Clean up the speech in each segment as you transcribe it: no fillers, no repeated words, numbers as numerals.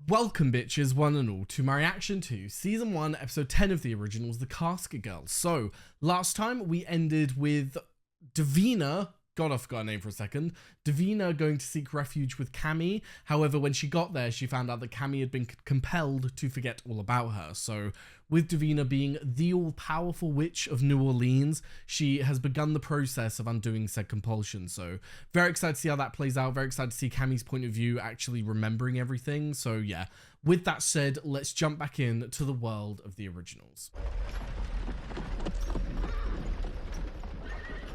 Welcome bitches, one and all, to my reaction to Season 1, Episode 10 of the originals, The Casket Girls. So, last time we ended with Davina, God I forgot her name for a second, Davina going to seek refuge with Cammy. However, when she got there, she found out that Cammy had been compelled to forget all about her. So, with Davina being the all-powerful witch of New Orleans, she has begun the process of undoing said compulsion. So, very excited to see how that plays out. Very excited to see Cammy's point of view actually remembering everything. So, yeah. With that said, let's jump back in to the world of the originals.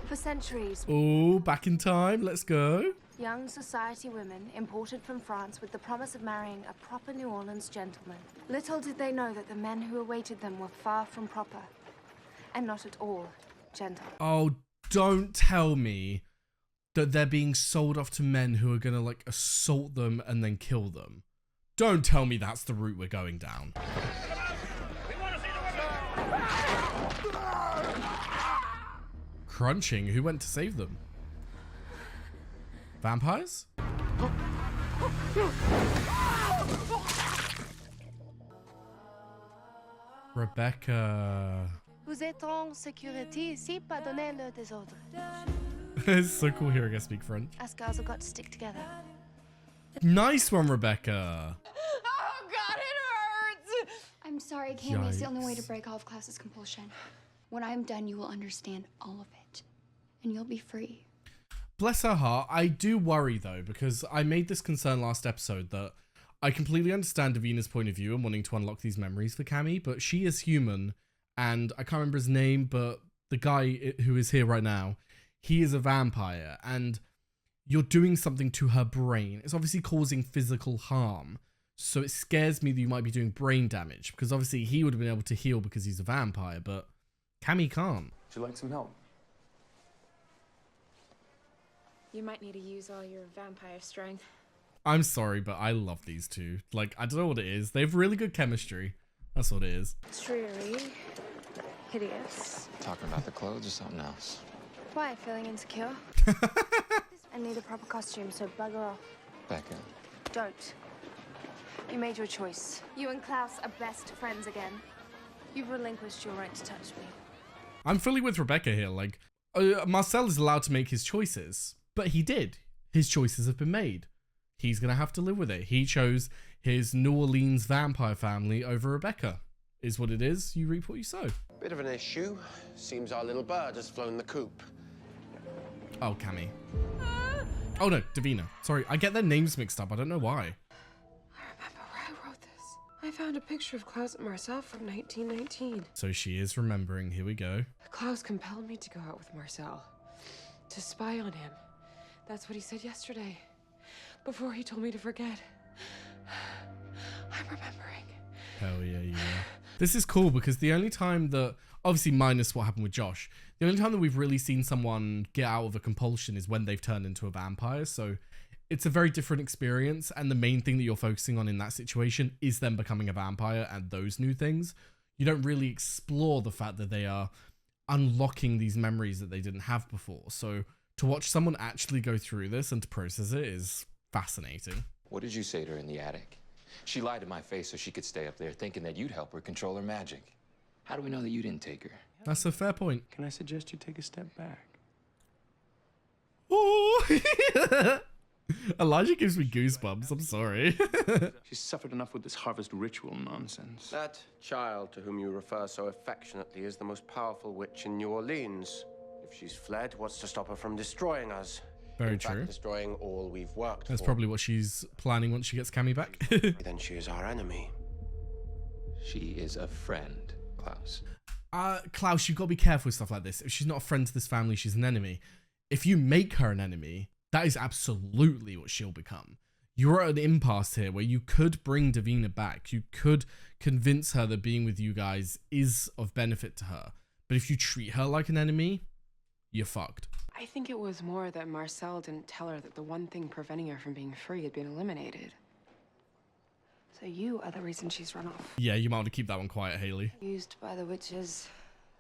For centuries, Oh, back in time. Let's go. young society women imported from France with the promise of marrying a proper New Orleans gentleman. Little did they know that the men who awaited them were far from proper, and not at all gentle. Oh, don't tell me that they're being sold off to men who are gonna, like, assault them and then kill them. Don't tell me that's the route we're going down. Crunching? Who went to save them? Vampires? Rebecca. Vous êtes en sécurité ici, pardonnez le désordre. It's so cool hearing her speak French. Us girls have got to stick together. Nice one, Rebecca. Oh God, it hurts! I'm sorry, Cammy. It's the only way to Yikes. break off Klaus's compulsion. When I'm done, you will understand all of it. And you'll be free. Bless her heart. I do worry though, because I made this concern last episode that I completely understand Davina's point of view and wanting to unlock these memories for Cammy, but she is human, and I can't remember his name, but the guy who is here right now, he is a vampire, and you're doing something to her brain. It's obviously causing physical harm, so it scares me that you might be doing brain damage, because obviously he would have been able to heal because he's a vampire, but Cammy can't. Would you like some help? You might need to use all your vampire strength. I'm sorry, but I love these two. Like, I don't know what it is. They have really good chemistry. That's what it is. Dreary, hideous. Talking about the clothes or something else? Why, feeling insecure? I need a proper costume, so bugger off. Becca. Don't. You made your choice. You and Klaus are best friends again. You've relinquished your right to touch me. I'm fully with Rebecca here. Like, Marcel is allowed to make his choices, but he did. His choices have been made. He's going to have to live with it. He chose his New Orleans vampire family over Rebecca. Is what it is. You reap what you sow. Bit of an issue. Seems our little bird has flown the coop. Oh, Cammy. Oh no, Davina. Sorry, I get their names mixed up. I don't know why. I remember where I wrote this. I found a picture of Klaus and Marcel from 1919. So she is remembering. Here we go. Klaus compelled me to go out with Marcel, to spy on him. That's what he said yesterday, before he told me to forget. I'm remembering. Hell yeah, yeah. This is cool because the only time that, obviously minus what happened with Josh, the only time that we've really seen someone get out of a compulsion is when they've turned into a vampire. So it's a very different experience. And the main thing that you're focusing on in that situation is them becoming a vampire and those new things. You don't really explore the fact that they are unlocking these memories that they didn't have before. So to watch someone actually go through this and to process it is fascinating. What did you say to her in the attic? She lied to my face so she could stay up there thinking that you'd help her control her magic. How do we know that you didn't take her? That's a fair point. Can I suggest you take a step back? Oh, Elijah gives me goosebumps. I'm sorry. She's suffered enough with this harvest ritual nonsense. That child to whom you refer so affectionately is the most powerful witch in New Orleans. If she's fled, what's to stop her from destroying us? Very In fact, true. destroying all we've worked That's for. probably what she's planning once she gets Cammy back. Then she is our enemy. She is a friend, Klaus. Klaus, you've got to be careful with stuff like this. If she's not a friend to this family, she's an enemy. If you make her an enemy, that is absolutely what she'll become. You're at an impasse here where you could bring Davina back. You could convince her that being with you guys is of benefit to her. But if you treat her like an enemy, you're fucked. I think it was more that Marcel didn't tell her that the one thing preventing her from being free had been eliminated. So you are the reason she's run off. Yeah, you might want to keep that one quiet, Haley. Used by the witches,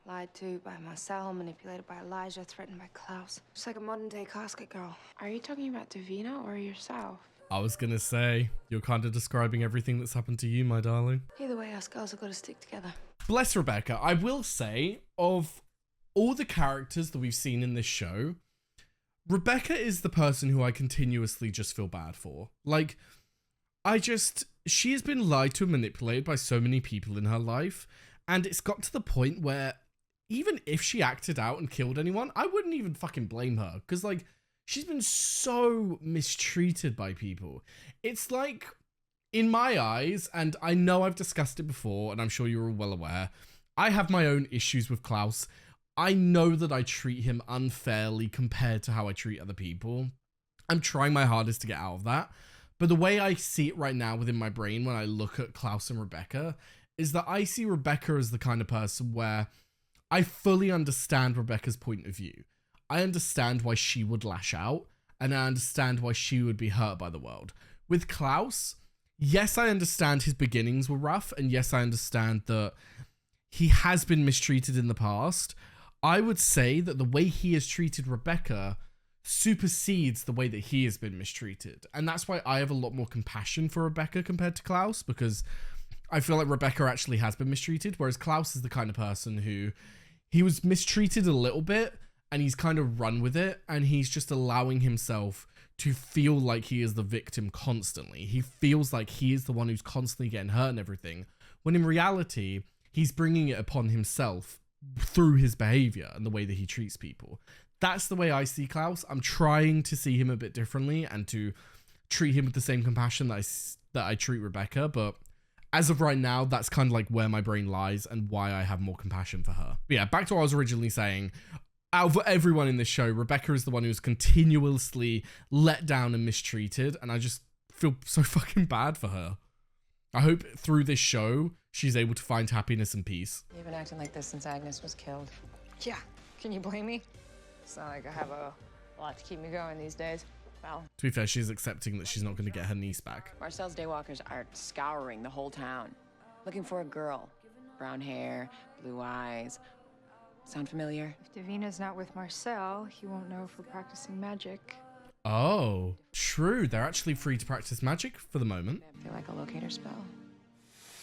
lied to by Marcel, manipulated by Elijah, threatened by Klaus. Just like a modern-day casket girl. Are you talking about Davina or yourself? I was gonna say, you're kind of describing everything that's happened to you, my darling. Either way, us girls have got to stick together. Bless Rebecca. I will say, of all the characters that we've seen in this show, Rebecca is the person who I continuously just feel bad for. Like, she has been lied to and manipulated by so many people in her life, and it's got to the point where even if she acted out and killed anyone, I wouldn't even fucking blame her, because, like, she's been so mistreated by people. It's like, in my eyes, and I know I've discussed it before, and I'm sure you're all well aware, I have my own issues with Klaus. I know that I treat him unfairly compared to how I treat other people. I'm trying my hardest to get out of that. But the way I see it right now within my brain when I look at Klaus and Rebecca is that I see Rebecca as the kind of person where I fully understand Rebecca's point of view. I understand why she would lash out, and I understand why she would be hurt by the world. With Klaus, yes, I understand his beginnings were rough, and yes, I understand that he has been mistreated in the past. I would say that the way he has treated Rebecca supersedes the way that he has been mistreated. And that's why I have a lot more compassion for Rebecca compared to Klaus, because I feel like Rebecca actually has been mistreated, whereas Klaus is the kind of person who, he was mistreated a little bit, and he's kind of run with it, and he's just allowing himself to feel like he is the victim constantly. He feels like he is the one who's constantly getting hurt and everything, when in reality, he's bringing it upon himself through his behavior and the way that he treats people. That's the way I see Klaus. I'm trying to see him a bit differently and to treat him with the same compassion that I treat Rebecca, but as of right now, that's kind of like where my brain lies and why I have more compassion for her. But yeah, back to what I was originally saying. Out of everyone in this show, Rebecca is the one who's continuously let down and mistreated, and I just feel so fucking bad for her. I hope through this show, she's able to find happiness and peace. You've been acting like this since Agnes was killed. Yeah, can you blame me? It's not like I have a lot to keep me going these days. Well, To be fair, she's accepting that she's not going to get her niece back. Marcel's daywalkers are scouring the whole town, looking for a girl. Brown hair, blue eyes. Sound familiar? if Davina's not with Marcel, he won't know if we're practicing magic. Oh, true. They're actually free to practice magic for the moment. I feel like a locator spell.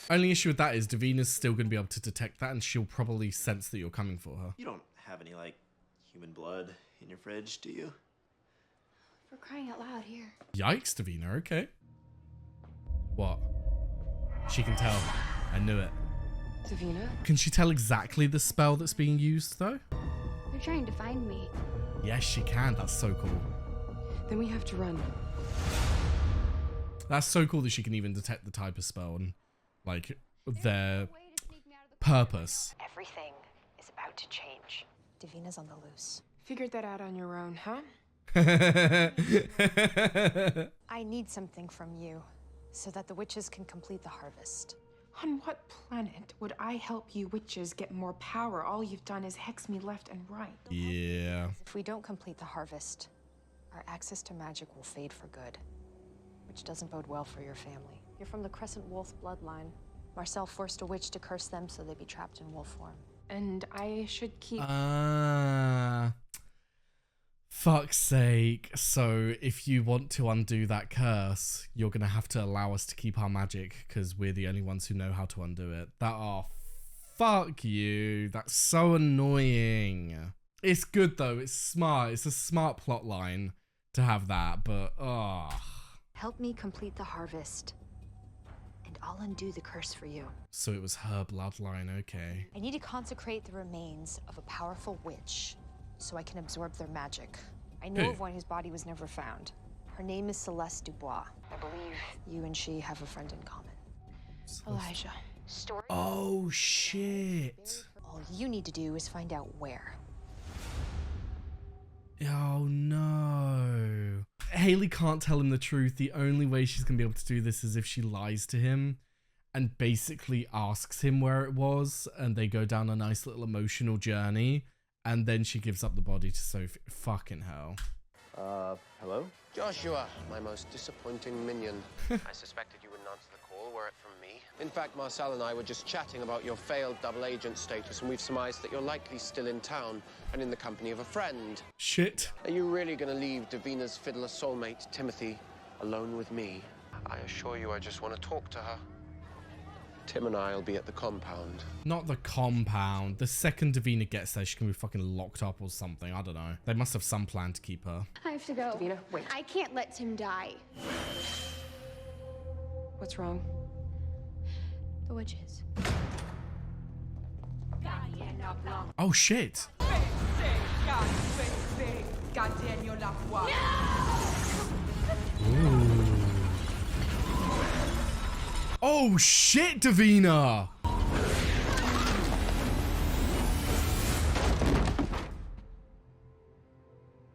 Only issue with that is Davina's still going to be able to detect that, and she'll probably sense that you're coming for her. You don't have any, like, human blood in your fridge, do you? For crying out loud here. Yikes, Davina. Okay. What? She can tell. I knew it. Davina? Can she tell exactly the spell that's being used, though? They're trying to find me. Yes, she can. That's so cool. Then we have to run. That's so cool that she can even detect the type of spell and, like, their purpose. Everything is about to change. Davina's on the loose. Figured that out on your own, huh? I need something from you so that the witches can complete the harvest. On what planet would I help you witches get more power? All you've done is hex me left and right. Yeah. If we don't complete the harvest, our access to magic will fade for good, which doesn't bode well for your family. You're from the Crescent Wolf bloodline. Marcel forced a witch to curse them so they'd be trapped in wolf form. And I should keep... Fuck's sake. So if you want to undo that curse, you're going to have to allow us to keep our magic because we're the only ones who know how to undo it. Fuck you. That's so annoying. It's good though. It's smart. It's a smart plot line to have that, but Help me complete the harvest, and I'll undo the curse for you. So it was her bloodline, okay. I need to consecrate the remains of a powerful witch so I can absorb their magic. I know of one whose body was never found. Her name is Celeste Dubois. I believe you and she have a friend in common. Elijah. Oh, shit. All you need to do is find out where. Oh, no. Haley can't tell him the truth. The only way she's going to be able to do this is if she lies to him and basically asks him where it was, and they go down a nice little emotional journey, and then she gives up the body to Sophie. Fucking hell. Hello? Joshua, my most disappointing minion. I suspected you wouldn't answer the call were it from me. In fact, Marcel and I were just chatting about your failed double agent status, and we've surmised that you're likely still in town and in the company of a friend. Shit. Are you really going to leave Davina's fiddler soulmate, Timothy, alone with me. I assure you I just want to talk to her. Tim and I will be at the compound. Not the compound. The second Davina gets there, she can be fucking locked up or something. I don't know. They must have some plan to keep her. I have to go. Davina, wait. I can't let Tim die. What's wrong? The witches. Oh shit. Ooh. Oh shit, Davina!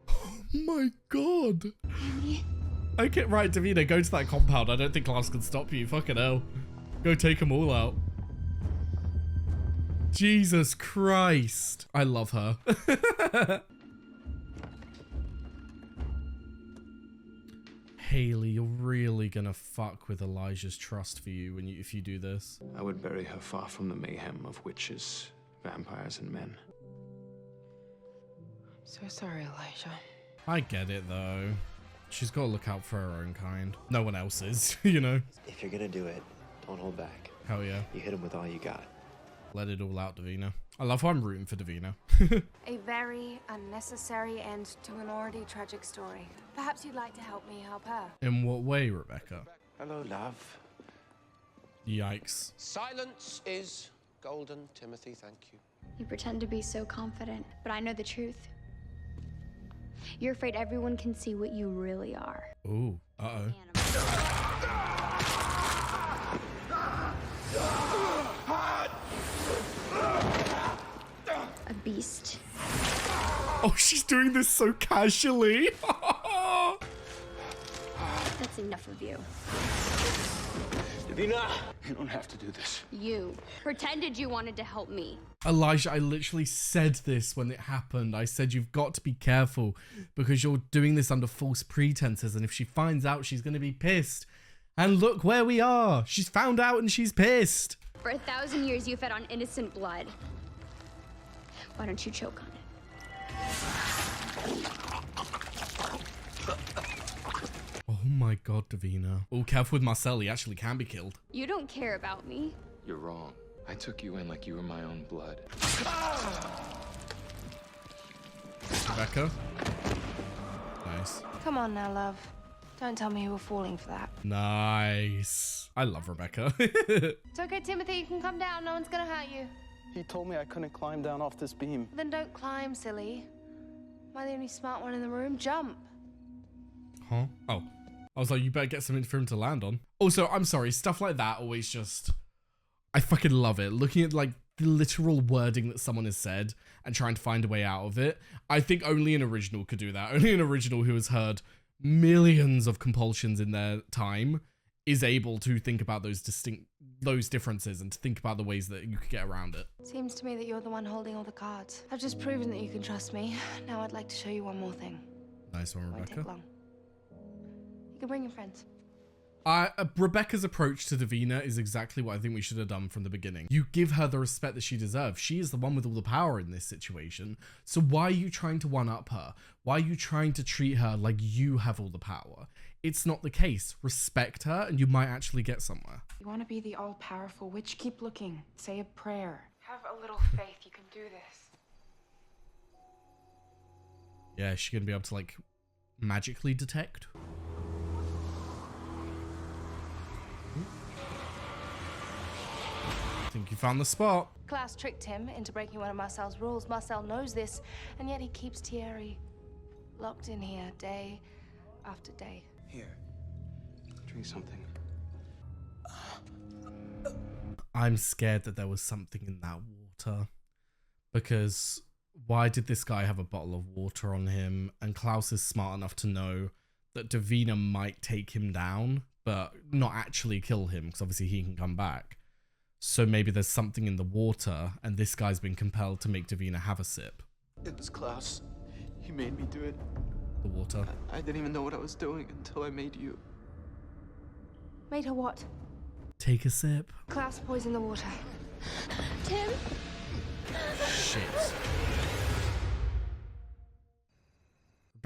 Oh my god. Okay, right, Davina, go to that compound. I don't think Klaus can stop you. Fucking hell. Go take them all out. Jesus Christ. I love her. Haley, you're really gonna fuck with Elijah's trust for you when if you do this. I would bury her far from the mayhem of witches, vampires, and men. So sorry, Elijah. I get it though. She's got to look out for her own kind. No one else's, you know? If you're gonna do it, don't hold back. Hell yeah. You hit him with all you got. Let it all out, Davina. I love how I'm rooting for Davina. A very unnecessary end to an already tragic story. Perhaps you'd like to help me help her. In what way, Rebecca? Hello, love. Yikes. Silence is golden, Timothy, thank you. You pretend to be so confident, but I know the truth. You're afraid everyone can see what you really are. Ooh, uh-oh. A beast. Oh, she's doing this so casually. That's enough of you. Davina! You don't have to do this. You pretended you wanted to help me. Elijah, I literally said this when it happened. I said you've got to be careful because you're doing this under false pretenses, and if she finds out, she's going to be pissed. And look where we are. She's found out and she's pissed. For 1,000 years, you fed on innocent blood. Why don't you choke on it? Oh my god, Davina. Oh, careful with Marcel. He actually can be killed. You don't care about me. You're wrong. I took you in like you were my own blood. Rebecca. Nice. Come on now, love. Don't tell me you were falling for that. Nice. I love Rebecca. It's okay, Timothy. You can come down. No one's gonna hurt you. He told me I couldn't climb down off this beam. Then don't climb, silly. Am I the only smart one in the room? Jump. Huh? Oh. I was like, you better get something for him to land on. Also, I'm sorry. Stuff like that always just... I fucking love it. Looking at like the literal wording that someone has said and trying to find a way out of it. I think only an original could do that. Only an original who has heard millions of compulsions in their time is able to think about those differences and to think about the ways that you could get around it. Seems to me that you're the one holding all the cards. I've just proven that you can trust me. Now I'd like to show you one more thing. Nice one, Won't Rebecca. take long. You can bring your friends. Rebecca's approach to Davina is exactly what I think we should have done from the beginning. You give her the respect that she deserves. She is the one with all the power in this situation. So why are you trying to one-up her? Why are you trying to treat her like you have all the power? It's not the case. Respect her and you might actually get somewhere. You want to be the all-powerful witch? Keep looking. Say a prayer. Have a little faith. You can do this. Yeah, is she gonna be able to like magically detect? I think you found the spot. Klaus tricked him into breaking one of Marcel's rules. Marcel knows this, and yet he keeps Thierry locked in here day after day. Here. Drink something. I'm scared that there was something in that water. Because why did this guy have a bottle of water on him? And Klaus is smart enough to know that Davina might take him down, but not actually kill him, because obviously he can come back. So maybe there's something in the water, and this guy's been compelled to make Davina have a sip. It was Klaus. He made me do it. The water. I didn't even know what I was doing until I made you. Made her what? Take a sip. Klaus poisoned the water. Tim? Shit.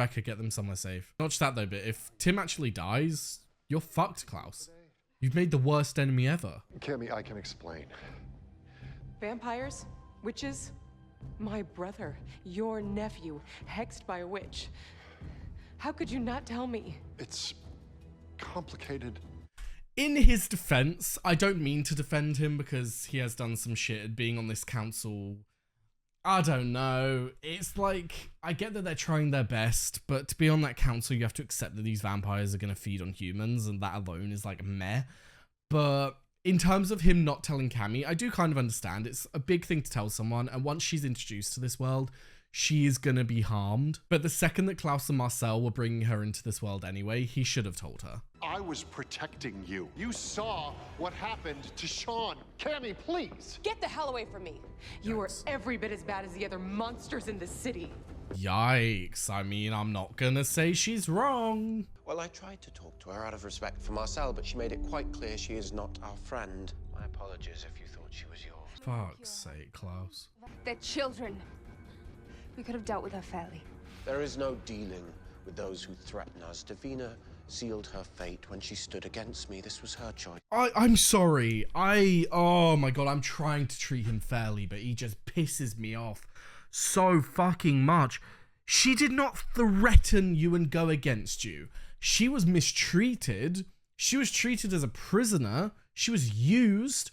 Becca, get them somewhere safe. Not just that though, but if Tim actually dies, you're fucked, Klaus. You've made the worst enemy ever. Cammy, I can explain. Vampires? Witches? My brother, your nephew, hexed by a witch. How could you not tell me? It's complicated. In his defense, I don't mean to defend him because he has done some shit at being on this council. I don't know. It's like, I get that they're trying their best, but to be on that council, you have to accept that these vampires are going to feed on humans, and that alone is like meh. But in terms of him not telling Cammy, I do kind of understand. It's a big thing to tell someone, and once she's introduced to this world, she is going to be harmed. But the second that Klaus and Marcel were bringing her into this world anyway, he should have told her. I was protecting you. You saw what happened to Sean. Cammy, please. Get the hell away from me. You are every bit as bad as the other monsters in the city. Yikes. I mean, I'm not going to say she's wrong. Well, I tried to talk to her out of respect for Marcel, but she made it quite clear she is not our friend. My apologies if you thought she was yours. Fuck's sake, Klaus. They're children. We could have dealt with her fairly. There is no dealing with those who threaten us. Davina sealed her fate when she stood against me. This was her choice. I'm sorry. Oh my god, I'm trying to treat him fairly, but he just pisses me off so fucking much. She did not threaten you and go against you. She was mistreated. She was treated as a prisoner. She was used.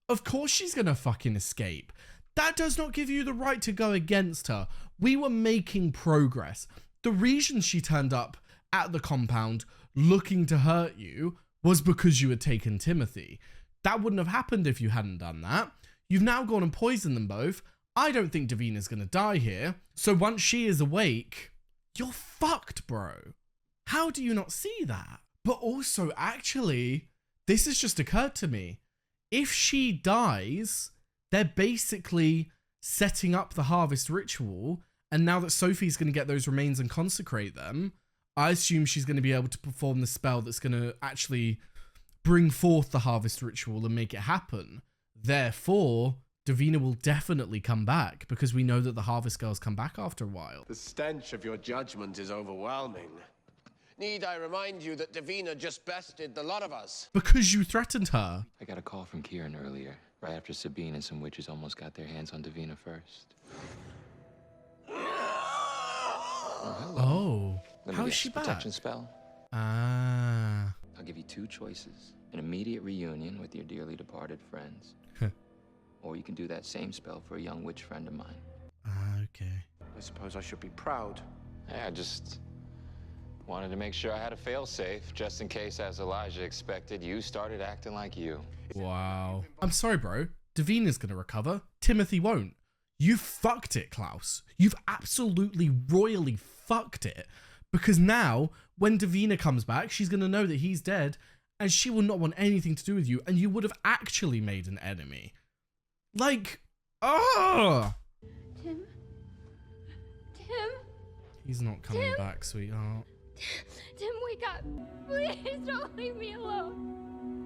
Of course she's gonna fucking escape. That does not give you the right to go against her. We were making progress. The reason she turned up at the compound looking to hurt you was because you had taken Timothy. That wouldn't have happened if you hadn't done that. You've now gone and poisoned them both. I don't think Davina's going to die here. So once she is awake, you're fucked, bro. How do you not see that? But also, actually, this has just occurred to me. If she dies, they're basically setting up the harvest ritual, and now that Sophie's going to get those remains and consecrate them, I assume she's going to be able to perform the spell that's going to actually bring forth the harvest ritual and make it happen. Therefore, Davina will definitely come back, because we know that the harvest girls come back after a while. The stench of your judgment is overwhelming. Need I remind you that Davina just bested the lot of us? Because you threatened her. I got a call from Kieran earlier, right after Sabine and some witches almost got their hands on Davina first. Oh, Let me how is guess, she back? protection spell? Ah. I'll give you two choices. An immediate reunion with your dearly departed friends. Or you can do that same spell for a young witch friend of mine. Okay. I suppose I should be proud. Yeah, I just wanted to make sure I had a fail-safe, just in case, as Elijah expected, you started acting like you. Wow. I'm sorry, bro. Davina's gonna recover. Timothy won't. You fucked it, Klaus. You've absolutely royally fucked it. Because now, when Davina comes back, she's gonna know that he's dead, and she will not want anything to do with you, and you would have actually made an enemy. Like, oh! Tim? Tim? He's not coming back, sweetheart. Tim, wake up. Please don't leave me alone.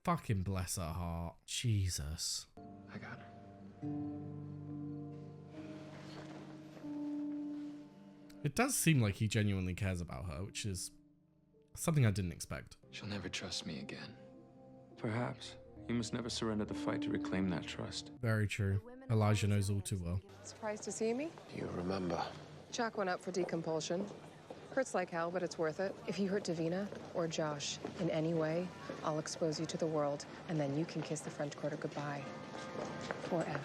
Fucking bless her heart. Jesus. I got her. It does seem like he genuinely cares about her, which is something I didn't expect. She'll never trust me again. Perhaps. You must never surrender the fight to reclaim that trust. Very true. Elijah knows all too well. Surprised to see me? You remember. Chalk one up for decompulsion. Hurts like hell, but it's worth it. If you hurt Davina or Josh in any way, I'll expose you to the world, and then you can kiss the French Quarter goodbye. Forever.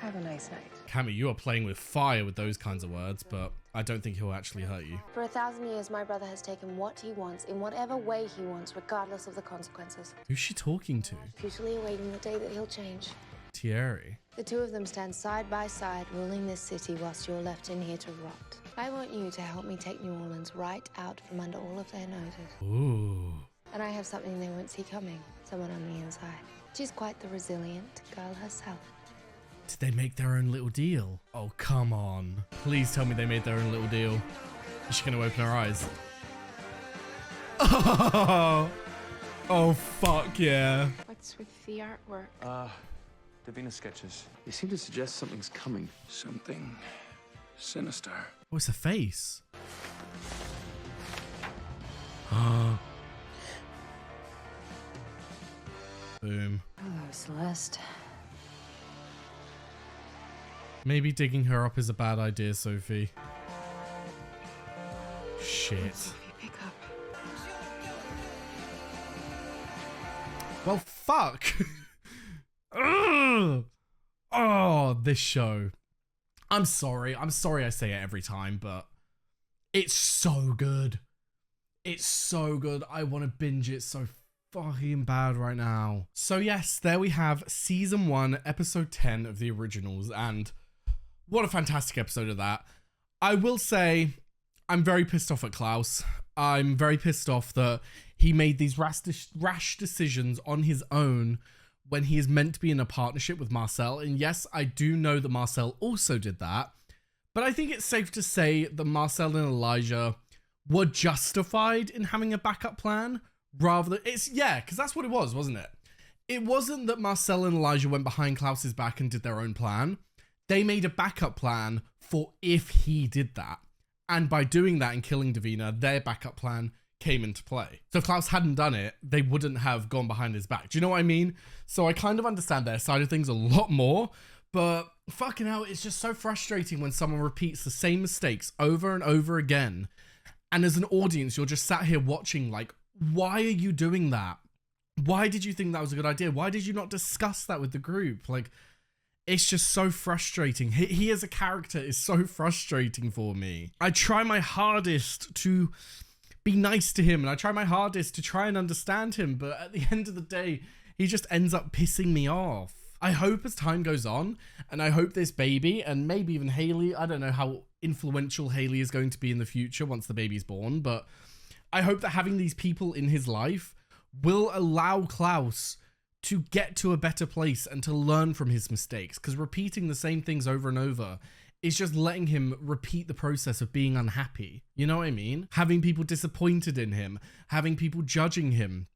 Have a nice night. Cammy, you are playing with fire with those kinds of words, but I don't think he'll actually hurt you. For 1,000 years, my brother has taken what he wants in whatever way he wants, regardless of the consequences. Who's she talking to? Futilely awaiting the day that he'll change. Thierry. The two of them stand side by side, ruling this city whilst you're left in here to rot. I want you to help me take New Orleans right out from under all of their noses. Ooh. And I have something they won't see coming. Someone on the inside. She's quite the resilient girl herself. Did they make their own little deal? Oh, come on. Please tell me they made their own little deal. Is she gonna open her eyes? Oh, oh fuck yeah. What's with the artwork? Davina sketches. They seem to suggest something's coming. Something Sinister. Oh, it's a face. Boom. Hello, Celeste. Maybe digging her up is a bad idea, Sophie. Shit. Sophie, pick up. Well, fuck. Ugh. Oh, this show. I'm sorry I say it every time, but it's so good. It's so good. I want to binge it so fucking bad right now. So yes, there we have season 1, episode 10 of the originals, and what a fantastic episode of that. I will say I'm very pissed off at Klaus. I'm very pissed off that he made these rash decisions on his own when he is meant to be in a partnership with Marcel. And yes, I do know that Marcel also did that, but I think it's safe to say that Marcel and Elijah were justified in having a backup plan rather than because that's what it was, wasn't it? It wasn't that Marcel and Elijah went behind Klaus's back and did their own plan. They made a backup plan for if he did that. And by doing that and killing Davina, their backup plan came into play. So if Klaus hadn't done it, they wouldn't have gone behind his back. Do you know what I mean? So I kind of understand their side of things a lot more, but fucking hell, it's just so frustrating when someone repeats the same mistakes over and over again. And as an audience, you're just sat here watching like, why are you doing that? Why did you think that was a good idea? Why did you not discuss that with the group? Like, it's just so frustrating. He as a character is so frustrating for me. I try my hardest to be nice to him and I try my hardest to try and understand him, but at the end of the day, he just ends up pissing me off. I hope as time goes on, and I hope this baby, and maybe even Haley, I don't know how influential Haley is going to be in the future once the baby's born, but I hope that having these people in his life will allow Klaus to get to a better place and to learn from his mistakes, because repeating the same things over and over is just letting him repeat the process of being unhappy. You know what I mean? Having people disappointed in him, having people judging him.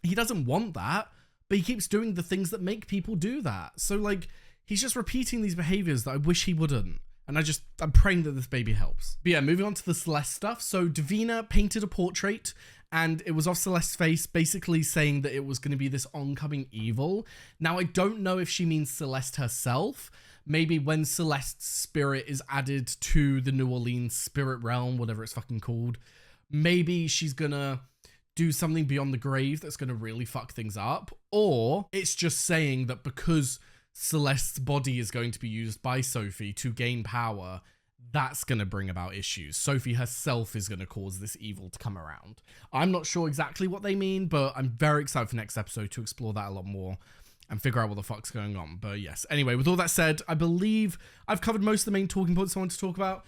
He doesn't want that, but he keeps doing the things that make people do that. So like, he's just repeating these behaviors that I wish he wouldn't. And I'm praying that this baby helps. But yeah, moving on to the Celeste stuff. So Davina painted a portrait and it was of Celeste's face, basically saying that it was going to be this oncoming evil. Now, I don't know if she means Celeste herself. Maybe when Celeste's spirit is added to the New Orleans spirit realm, whatever it's fucking called, maybe she's gonna do something beyond the grave that's gonna really fuck things up. Or it's just saying that because Celeste's body is going to be used by Sophie to gain power, that's going to bring about issues. Sophie herself is going to cause this evil to come around. I'm not sure exactly what they mean, but I'm very excited for next episode to explore that a lot more and figure out what the fuck's going on. But yes, anyway, with all that said, I believe I've covered most of the main talking points I want to talk about.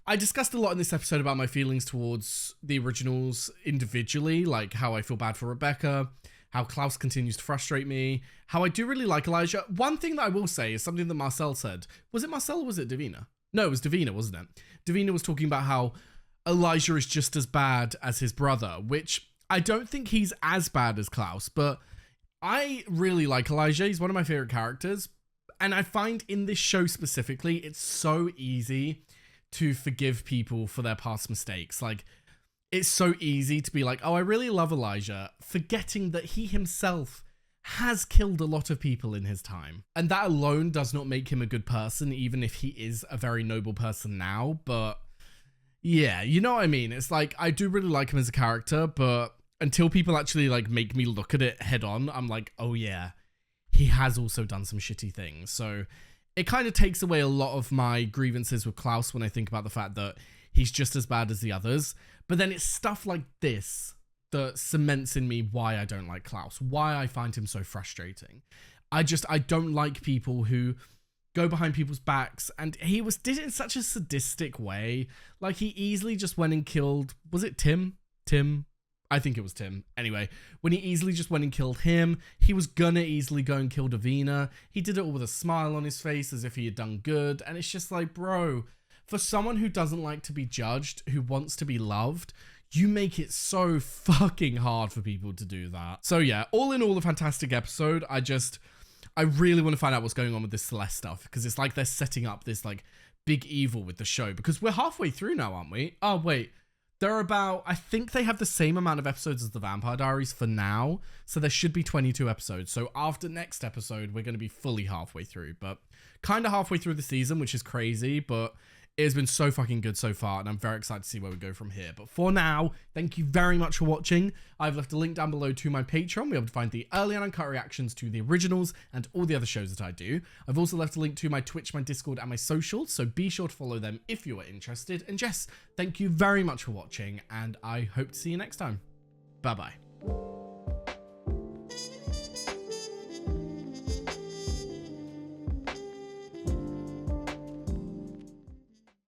I discussed a lot in this episode about my feelings towards the originals individually, like how I feel bad for Rebecca, how Klaus continues to frustrate me, how I do really like Elijah. One thing that I will say is something that Marcel said. Was it Marcel or was it Davina? No, it was Davina, wasn't it? Davina was talking about how Elijah is just as bad as his brother, which I don't think he's as bad as Klaus, but I really like Elijah. He's one of my favorite characters. And I find in this show specifically, it's so easy to forgive people for their past mistakes. Like, it's so easy to be like, oh, I really love Elijah, forgetting that he himself has killed a lot of people in his time. And that alone does not make him a good person, even if he is a very noble person now. But yeah, you know what I mean? It's like, I do really like him as a character, but until people actually like make me look at it head on, I'm like, oh yeah, he has also done some shitty things. So it kind of takes away a lot of my grievances with Klaus when I think about the fact that he's just as bad as the others. But then it's stuff like this that cements in me why I don't like Klaus, why I find him so frustrating. I don't like people who go behind people's backs, and he did it in such a sadistic way. Like, he easily just went and killed, was it Tim? I think it was Tim. Anyway, when he easily just went and killed him, he was gonna easily go and kill Davina. He did it all with a smile on his face as if he had done good. And it's just like, bro, for someone who doesn't like to be judged, who wants to be loved, you make it so fucking hard for people to do that. So yeah, all in all, a fantastic episode. I really want to find out what's going on with this Celeste stuff, because it's like they're setting up this like big evil with the show, because we're halfway through now, aren't we? Oh, wait. They're about, I think they have the same amount of episodes as the Vampire Diaries for now. So there should be 22 episodes. So after next episode, we're going to be fully halfway through, but kind of halfway through the season, which is crazy, but it has been so fucking good so far, and I'm very excited to see where we go from here. But for now, thank you very much for watching. I've left a link down below to my Patreon. We're able to find the early and uncut reactions to the originals and all the other shows that I do. I've also left a link to my Twitch, my Discord, and my socials, so be sure to follow them if you are interested. And Jess, thank you very much for watching, and I hope to see you next time. Bye-bye.